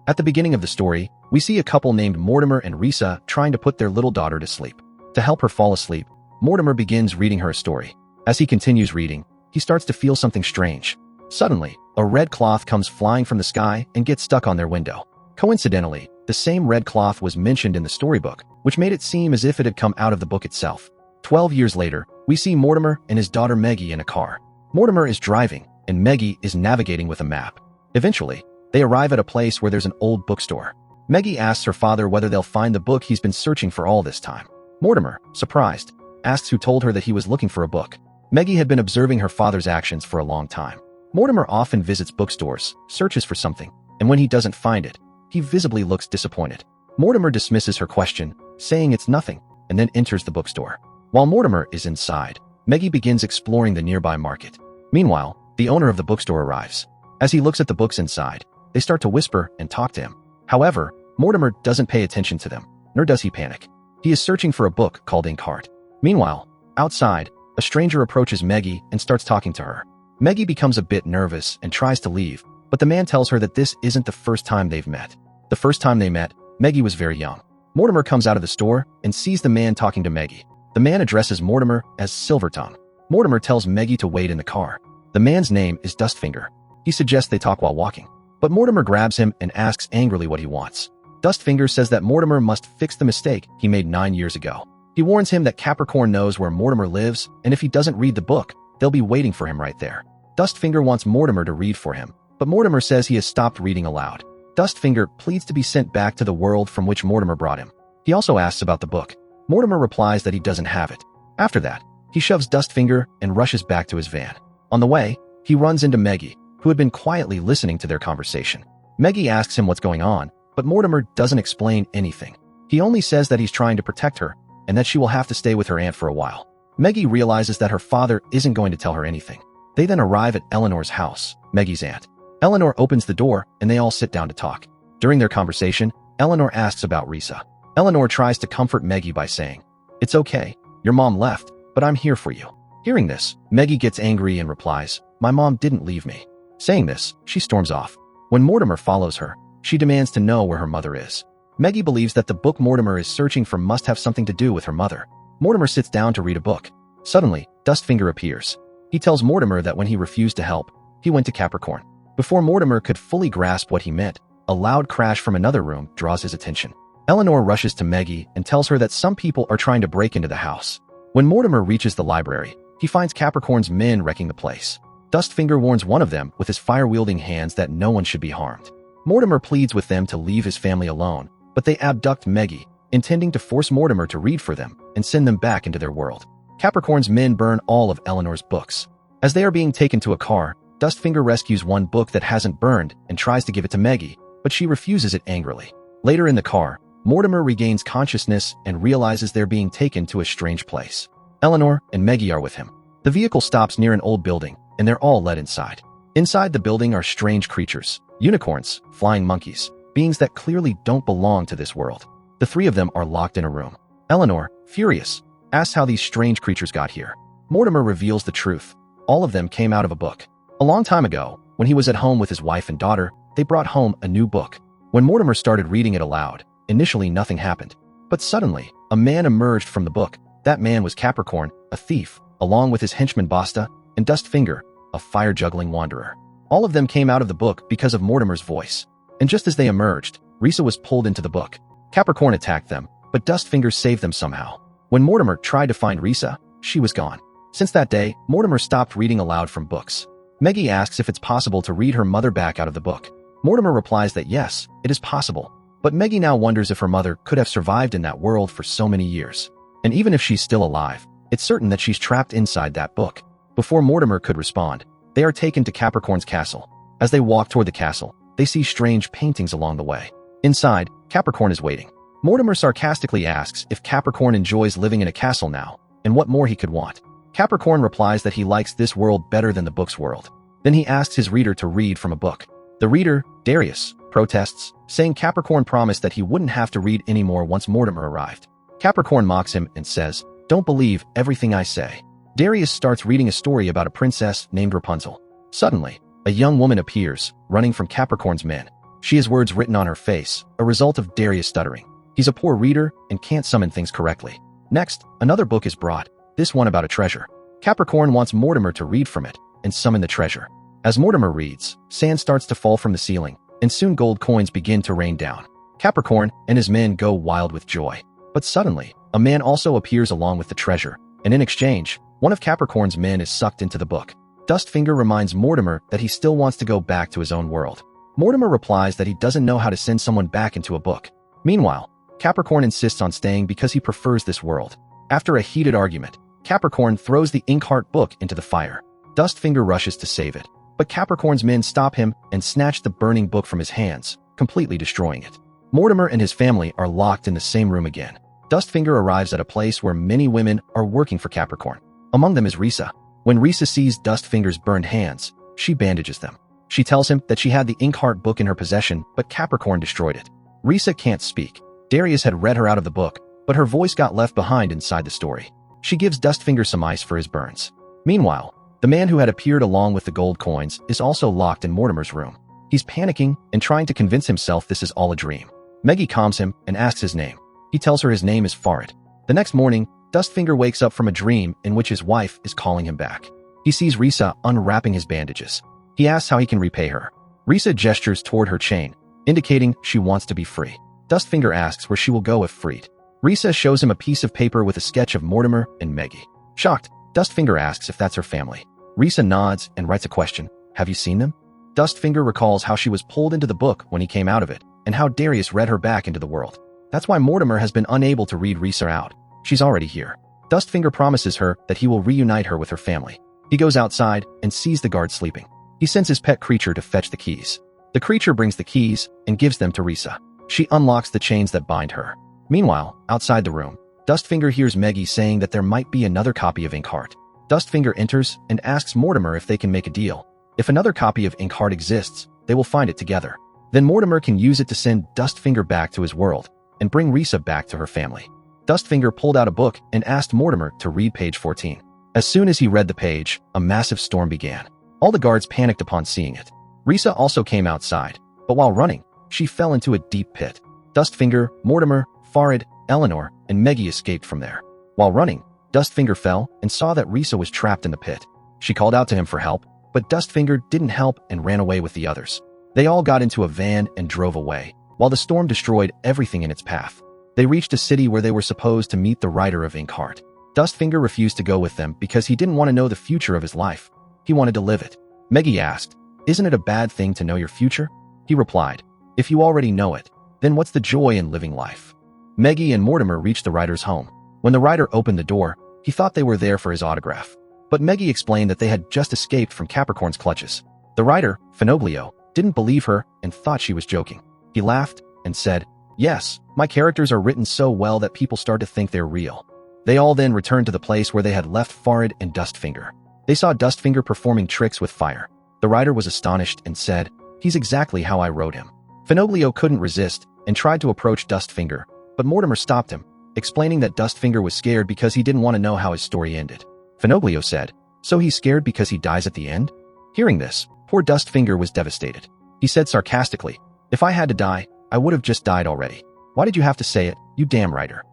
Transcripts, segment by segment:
At the beginning of the story, we see a couple named Mortimer and Risa trying to put their little daughter to sleep. To help her fall asleep, Mortimer begins reading her a story. As he continues reading, he starts to feel something strange. Suddenly, a red cloth comes flying from the sky and gets stuck on their window. Coincidentally, the same red cloth was mentioned in the storybook, which made it seem as if it had come out of the book itself. 12 years later, we see Mortimer and his daughter Maggie in a car. Mortimer is driving, and Maggie is navigating with a map. Eventually, they arrive at a place where there's an old bookstore. Maggie asks her father whether they'll find the book he's been searching for all this time. Mortimer, surprised, asks who told her that he was looking for a book. Maggie had been observing her father's actions for a long time. Mortimer often visits bookstores, searches for something, and when he doesn't find it, he visibly looks disappointed. Mortimer dismisses her question, saying it's nothing, and then enters the bookstore. While Mortimer is inside, Maggie begins exploring the nearby market. Meanwhile, the owner of the bookstore arrives. As he looks at the books inside, they start to whisper and talk to him. However, Mortimer doesn't pay attention to them, nor does he panic. He is searching for a book called Inkheart. Meanwhile, outside, a stranger approaches Maggie and starts talking to her. Maggie becomes a bit nervous and tries to leave, but the man tells her that this isn't the first time they've met. The first time they met, Maggie was very young. Mortimer comes out of the store and sees the man talking to Maggie. The man addresses Mortimer as Silvertongue. Mortimer tells Maggie to wait in the car. The man's name is Dustfinger. He suggests they talk while walking, but Mortimer grabs him and asks angrily what he wants. Dustfinger says that Mortimer must fix the mistake he made 9 years ago. He warns him that Capricorn knows where Mortimer lives, and if he doesn't read the book, they'll be waiting for him right there. Dustfinger wants Mortimer to read for him, but Mortimer says he has stopped reading aloud. Dustfinger pleads to be sent back to the world from which Mortimer brought him. He also asks about the book. Mortimer replies that he doesn't have it. After that, he shoves Dustfinger and rushes back to his van. On the way, he runs into Maggie, who had been quietly listening to their conversation. Maggie asks him what's going on, but Mortimer doesn't explain anything. He only says that he's trying to protect her and that she will have to stay with her aunt for a while. Maggie realizes that her father isn't going to tell her anything. They then arrive at Eleanor's house, Maggie's aunt. Eleanor opens the door and they all sit down to talk. During their conversation, Eleanor asks about Risa. Eleanor tries to comfort Maggie by saying, "It's okay, your mom left, but I'm here for you." Hearing this, Maggie gets angry and replies, "My mom didn't leave me." Saying this, she storms off. When Mortimer follows her, she demands to know where her mother is. Maggie believes that the book Mortimer is searching for must have something to do with her mother. Mortimer sits down to read a book. Suddenly, Dustfinger appears. He tells Mortimer that when he refused to help, he went to Capricorn. Before Mortimer could fully grasp what he meant, a loud crash from another room draws his attention. Eleanor rushes to Maggie and tells her that some people are trying to break into the house. When Mortimer reaches the library, he finds Capricorn's men wrecking the place. Dustfinger warns one of them with his fire-wielding hands that no one should be harmed. Mortimer pleads with them to leave his family alone, but they abduct Maggie, intending to force Mortimer to read for them and send them back into their world. Capricorn's men burn all of Eleanor's books. As they are being taken to a car, Dustfinger rescues one book that hasn't burned and tries to give it to Maggie, but she refuses it angrily. Later in the car, Mortimer regains consciousness and realizes they're being taken to a strange place. Eleanor and Maggie are with him. The vehicle stops near an old building, and they're all led inside. Inside the building are strange creatures, unicorns, flying monkeys, beings that clearly don't belong to this world. The three of them are locked in a room. Eleanor, furious, asks how these strange creatures got here. Mortimer reveals the truth. All of them came out of a book. A long time ago, when he was at home with his wife and daughter, they brought home a new book. When Mortimer started reading it aloud, initially nothing happened. But suddenly, a man emerged from the book. That man was Capricorn, a thief, along with his henchman Basta, and Dustfinger, a fire-juggling wanderer. All of them came out of the book because of Mortimer's voice. And just as they emerged, Risa was pulled into the book. Capricorn attacked them, but Dustfinger saved them somehow. When Mortimer tried to find Risa, she was gone. Since that day, Mortimer stopped reading aloud from books. Maggie asks if it's possible to read her mother back out of the book. Mortimer replies that yes, it is possible. But Maggie now wonders if her mother could have survived in that world for so many years. And even if she's still alive, it's certain that she's trapped inside that book. Before Mortimer could respond, they are taken to Capricorn's castle. As they walk toward the castle, they see strange paintings along the way. Inside, Capricorn is waiting. Mortimer sarcastically asks if Capricorn enjoys living in a castle now, and what more he could want. Capricorn replies that he likes this world better than the book's world. Then he asks his reader to read from a book. The reader, Darius, protests, saying Capricorn promised that he wouldn't have to read anymore once Mortimer arrived. Capricorn mocks him and says, "Don't believe everything I say." Darius starts reading a story about a princess named Rapunzel. Suddenly, a young woman appears, running from Capricorn's men. She has words written on her face, a result of Darius stuttering. He's a poor reader and can't summon things correctly. Next, another book is brought, this one about a treasure. Capricorn wants Mortimer to read from it and summon the treasure. As Mortimer reads, sand starts to fall from the ceiling, and soon gold coins begin to rain down. Capricorn and his men go wild with joy. But suddenly, a man also appears along with the treasure, and in exchange, one of Capricorn's men is sucked into the book. Dustfinger reminds Mortimer that he still wants to go back to his own world. Mortimer replies that he doesn't know how to send someone back into a book. Meanwhile, Capricorn insists on staying because he prefers this world. After a heated argument, Capricorn throws the Inkheart book into the fire. Dustfinger rushes to save it, but Capricorn's men stop him and snatch the burning book from his hands, completely destroying it. Mortimer and his family are locked in the same room again. Dustfinger arrives at a place where many women are working for Capricorn. Among them is Risa. When Risa sees Dustfinger's burned hands, she bandages them. She tells him that she had the Inkheart book in her possession, but Capricorn destroyed it. Risa can't speak. Darius had read her out of the book, but her voice got left behind inside the story. She gives Dustfinger some ice for his burns. Meanwhile, the man who had appeared along with the gold coins is also locked in Mortimer's room. He's panicking and trying to convince himself this is all a dream. Meggie calms him and asks his name. He tells her his name is Farid. The next morning, Dustfinger wakes up from a dream in which his wife is calling him back. He sees Risa unwrapping his bandages. He asks how he can repay her. Risa gestures toward her chain, indicating she wants to be free. Dustfinger asks where she will go if freed. Risa shows him a piece of paper with a sketch of Mortimer and Meggie. Shocked, Dustfinger asks if that's her family. Risa nods and writes a question. Have you seen them? Dustfinger recalls how she was pulled into the book when he came out of it, and how Darius read her back into the world. That's why Mortimer has been unable to read Risa out. She's already here. Dustfinger promises her that he will reunite her with her family. He goes outside and sees the guard sleeping. He sends his pet creature to fetch the keys. The creature brings the keys and gives them to Risa. She unlocks the chains that bind her. Meanwhile, outside the room, Dustfinger hears Meggie saying that there might be another copy of Inkheart. Dustfinger enters and asks Mortimer if they can make a deal. If another copy of Inkheart exists, they will find it together. Then Mortimer can use it to send Dustfinger back to his world and bring Risa back to her family. Dustfinger pulled out a book and asked Mortimer to read page 14. As soon as he read the page, a massive storm began. All the guards panicked upon seeing it. Risa also came outside, but while running, she fell into a deep pit. Dustfinger, Mortimer, Farid, Eleanor, and Meggie escaped from there. While running, Dustfinger fell and saw that Risa was trapped in the pit. She called out to him for help, but Dustfinger didn't help and ran away with the others. They all got into a van and drove away, while the storm destroyed everything in its path. They reached a city where they were supposed to meet the writer of Inkheart. Dustfinger refused to go with them because he didn't want to know the future of his life. He wanted to live it. Meggie asked, "Isn't it a bad thing to know your future?" He replied, "If you already know it, then what's the joy in living life?" Meggie and Mortimer reached the writer's home. When the writer opened the door, he thought they were there for his autograph. But Meggie explained that they had just escaped from Capricorn's clutches. The writer, Finoglio, didn't believe her and thought she was joking. He laughed and said, "Yes, my characters are written so well that people start to think they're real." They all then returned to the place where they had left Farid and Dustfinger. They saw Dustfinger performing tricks with fire. The writer was astonished and said, "He's exactly how I wrote him." Finoglio couldn't resist and tried to approach Dustfinger, but Mortimer stopped him, explaining that Dustfinger was scared because he didn't want to know how his story ended. Finoglio said, "So he's scared because he dies at the end?" Hearing this, poor Dustfinger was devastated. He said sarcastically, "If I had to die, I would have just died already. Why did you have to say it, you damn writer?"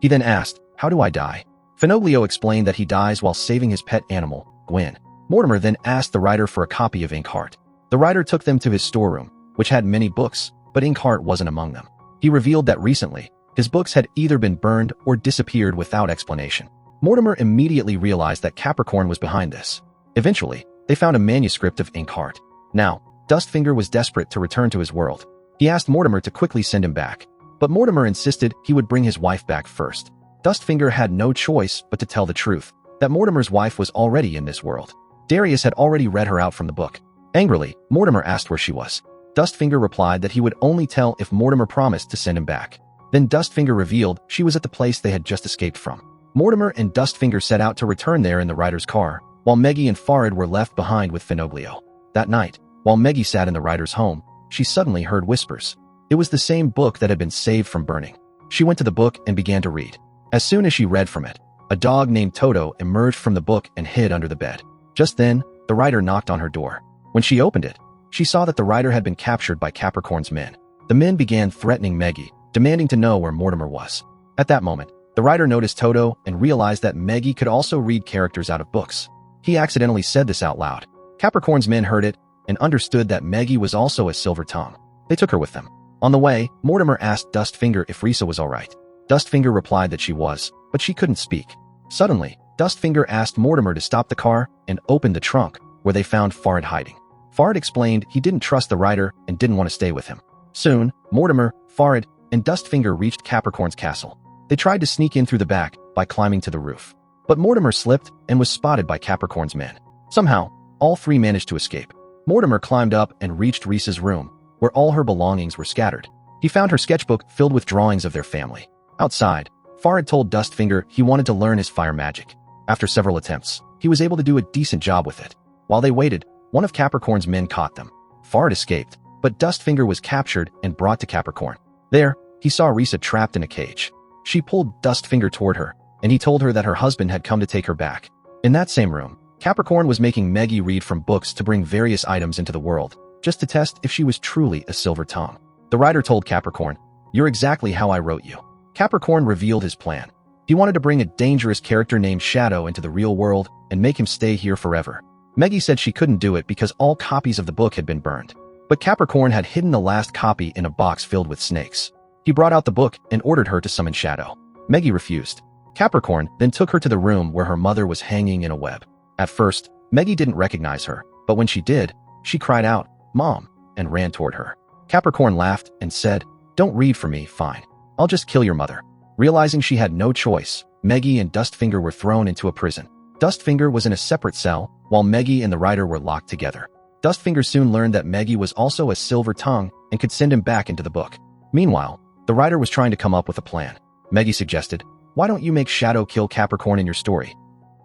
He then asked, "How do I die?" Finoglio explained that he dies while saving his pet animal, Gwen. Mortimer then asked the writer for a copy of Inkheart. The writer took them to his storeroom, which had many books, but Inkheart wasn't among them. He revealed that recently, his books had either been burned or disappeared without explanation. Mortimer immediately realized that Capricorn was behind this. Eventually, they found a manuscript of Inkheart. Now, Dustfinger was desperate to return to his world. He asked Mortimer to quickly send him back, but Mortimer insisted he would bring his wife back first. Dustfinger had no choice but to tell the truth, that Mortimer's wife was already in this world. Darius had already read her out from the book. Angrily, Mortimer asked where she was. Dustfinger replied that he would only tell if Mortimer promised to send him back. Then Dustfinger revealed she was at the place they had just escaped from. Mortimer and Dustfinger set out to return there in the writer's car, while Meggie and Farid were left behind with Finoglio. That night, while Meggie sat in the writer's home, she suddenly heard whispers. It was the same book that had been saved from burning. She went to the book and began to read. As soon as she read from it, a dog named Toto emerged from the book and hid under the bed. Just then, the writer knocked on her door. When she opened it, She saw that the rider had been captured by Capricorn's men. The men began threatening Maggie, demanding to know where Mortimer was. At that moment, the rider noticed Toto and realized that Maggie could also read characters out of books. He accidentally said this out loud. Capricorn's men heard it and understood that Maggie was also a silver tongue. They took her with them. On the way, Mortimer asked Dustfinger if Risa was alright. Dustfinger replied that she was, but she couldn't speak. Suddenly, Dustfinger asked Mortimer to stop the car and open the trunk, where they found Farid hiding. Farid explained he didn't trust the rider and didn't want to stay with him. Soon, Mortimer, Farid, and Dustfinger reached Capricorn's castle. They tried to sneak in through the back by climbing to the roof. But Mortimer slipped and was spotted by Capricorn's men. Somehow, all three managed to escape. Mortimer climbed up and reached Risa's room, where all her belongings were scattered. He found her sketchbook filled with drawings of their family. Outside, Farid told Dustfinger he wanted to learn his fire magic. After several attempts, he was able to do a decent job with it. While they waited, one of Capricorn's men caught them. Farid escaped, but Dustfinger was captured and brought to Capricorn. There, he saw Risa trapped in a cage. She pulled Dustfinger toward her, and he told her that her husband had come to take her back. In that same room, Capricorn was making Maggie read from books to bring various items into the world, just to test if she was truly a silver tongue. The writer told Capricorn, "You're exactly how I wrote you." Capricorn revealed his plan. He wanted to bring a dangerous character named Shadow into the real world and make him stay here forever. Maggie said she couldn't do it because all copies of the book had been burned. But Capricorn had hidden the last copy in a box filled with snakes. He brought out the book and ordered her to summon Shadow. Maggie refused. Capricorn then took her to the room where her mother was hanging in a web. At first, Maggie didn't recognize her, but when she did, she cried out, "Mom," and ran toward her. Capricorn laughed and said, "Don't read for me, fine. I'll just kill your mother." Realizing she had no choice, Maggie and Dustfinger were thrown into a prison. Dustfinger was in a separate cell, while Maggie and the rider were locked together. Dustfinger soon learned that Maggie was also a silver tongue and could send him back into the book. Meanwhile, the rider was trying to come up with a plan. Maggie suggested, "Why don't you make Shadow kill Capricorn in your story?"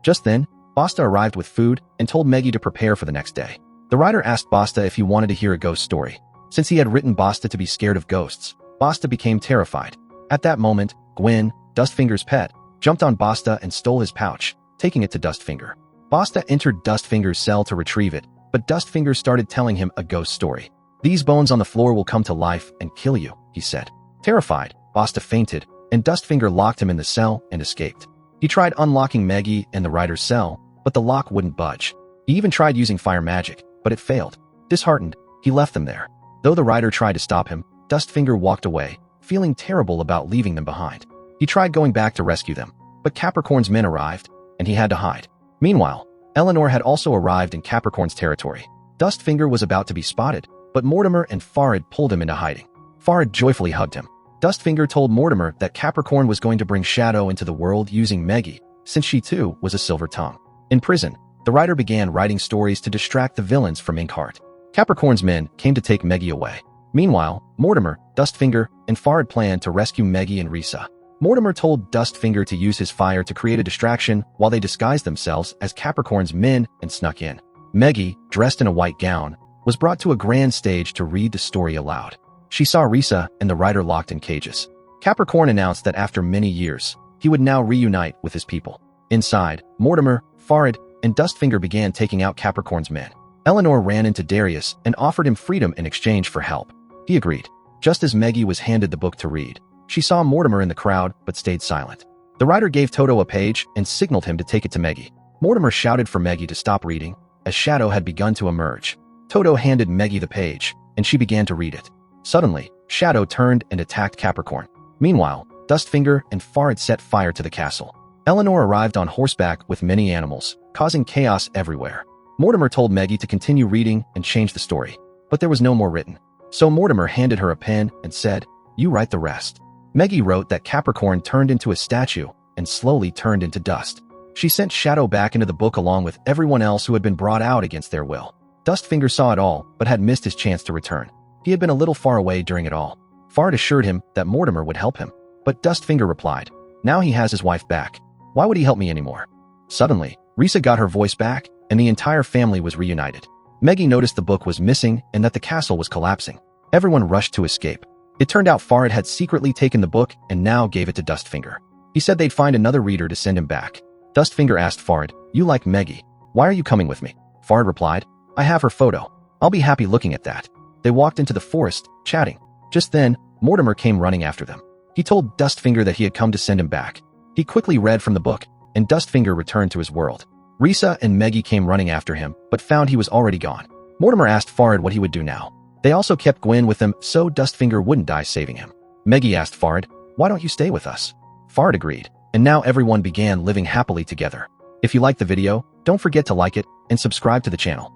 Just then, Basta arrived with food and told Maggie to prepare for the next day. The writer asked Basta if he wanted to hear a ghost story. Since he had written Basta to be scared of ghosts, Basta became terrified. At that moment, Gwen, Dustfinger's pet, jumped on Basta and stole his pouch, taking it to Dustfinger. Basta entered Dustfinger's cell to retrieve it, but Dustfinger started telling him a ghost story. "These bones on the floor will come to life and kill you," he said. Terrified, Basta fainted, and Dustfinger locked him in the cell and escaped. He tried unlocking Maggie and the rider's cell, but the lock wouldn't budge. He even tried using fire magic, but it failed. Disheartened, he left them there. Though the rider tried to stop him, Dustfinger walked away, feeling terrible about leaving them behind. He tried going back to rescue them, but Capricorn's men arrived, and he had to hide. Meanwhile, Eleanor had also arrived in Capricorn's territory. Dustfinger was about to be spotted, but Mortimer and Farid pulled him into hiding. Farid joyfully hugged him. Dustfinger told Mortimer that Capricorn was going to bring Shadow into the world using Maggie, since she too was a silver tongue. In prison, the writer began writing stories to distract the villains from Inkheart. Capricorn's men came to take Maggie away. Meanwhile, Mortimer, Dustfinger, and Farid planned to rescue Maggie and Risa. Mortimer told Dustfinger to use his fire to create a distraction while they disguised themselves as Capricorn's men and snuck in. Maggie, dressed in a white gown, was brought to a grand stage to read the story aloud. She saw Risa and the rider locked in cages. Capricorn announced that after many years, he would now reunite with his people. Inside, Mortimer, Farid, and Dustfinger began taking out Capricorn's men. Eleanor ran into Darius and offered him freedom in exchange for help. He agreed. Just as Maggie was handed the book to read, she saw Mortimer in the crowd but stayed silent. The writer gave Toto a page and signaled him to take it to Maggie. Mortimer shouted for Maggie to stop reading, as Shadow had begun to emerge. Toto handed Maggie the page, and she began to read it. Suddenly, Shadow turned and attacked Capricorn. Meanwhile, Dustfinger and Farid set fire to the castle. Eleanor arrived on horseback with many animals, causing chaos everywhere. Mortimer told Maggie to continue reading and change the story, but there was no more written. So Mortimer handed her a pen and said, "You write the rest." Maggie wrote that Capricorn turned into a statue and slowly turned into dust. She sent Shadow back into the book along with everyone else who had been brought out against their will. Dustfinger saw it all, but had missed his chance to return. He had been a little far away during it all. Farid assured him that Mortimer would help him, but Dustfinger replied, "Now he has his wife back. Why would he help me anymore?" Suddenly, Risa got her voice back, and the entire family was reunited. Maggie noticed the book was missing and that the castle was collapsing. Everyone rushed to escape. It turned out Farid had secretly taken the book and now gave it to Dustfinger. He said they'd find another reader to send him back. Dustfinger asked Farid, "You like Maggie. Why are you coming with me?" Farid replied, "I have her photo. I'll be happy looking at that. They walked into the forest, chatting. Just then, Mortimer came running after them. He told Dustfinger that he had come to send him back. He quickly read from the book, and Dustfinger returned to his world. Risa and Meggie came running after him, but found he was already gone. Mortimer asked Farid what he would do now. They also kept Gwen with them so Dustfinger wouldn't die saving him. Meggie asked Farid, "Why don't you stay with us?" Farid agreed, and now everyone began living happily together. If you liked the video, don't forget to like it and subscribe to the channel.